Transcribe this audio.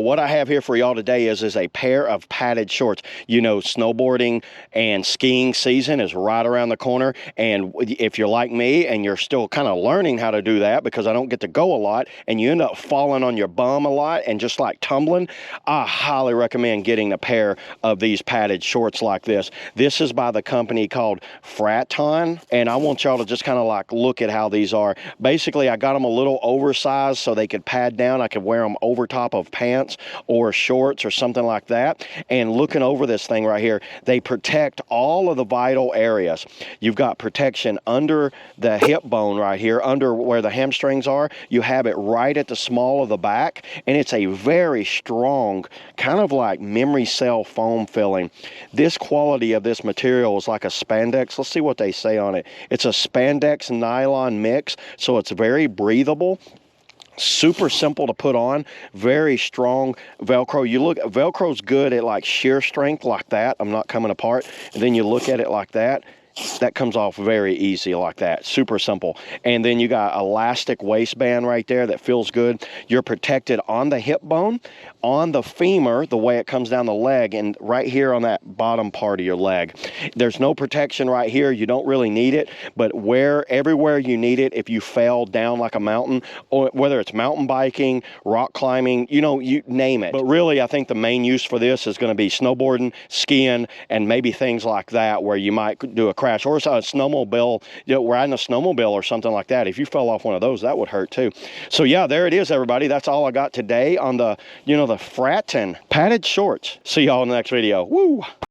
What I have here for y'all today is a pair of padded shorts. You know, snowboarding and skiing season is right around the corner. And if you're like me and you're still kind of learning how to do that, because I don't get to go a lot and you end up falling on your bum a lot and just like tumbling, I highly recommend getting a pair of these padded shorts like this. This is by the company called FRITTON. And I want y'all to just kind of like look at how these are. Basically, I got them a little oversized so they could pad down. I could wear them over top of pants or shorts or something like that. And looking over this thing right here, they protect all of the vital areas. You've got protection under the hip bone right here, under where the hamstrings are. You have it right at the small of the back, and it's a very strong, kind of like memory cell foam filling. This quality of this material is like a spandex. Let's see what they say on it. It's a spandex nylon mix, so it's very breathable. Super simple to put on, very strong Velcro. You look, Velcro's good at like shear strength like that. I'm not coming apart. And then you look at it like that. That comes off very easy like that. Super simple. And then you got elastic waistband right there that feels good. You're protected on the hip bone, on the femur, the way it comes down the leg, and right here on that bottom part of your leg. There's no protection right here. You don't really need it, but everywhere you need it, if you fell down like a mountain, or whether it's mountain biking, rock climbing, you know, you name it. But really, I think the main use for this is going to be snowboarding, skiing, and maybe things like that where you might do a crash, or a snowmobile, you know, riding a snowmobile or something like that. If you fell off one of those, that would hurt too. So yeah, there it is, everybody. That's all I got today on the, you know, the FRITTON padded shorts. See y'all in the next video. Woo!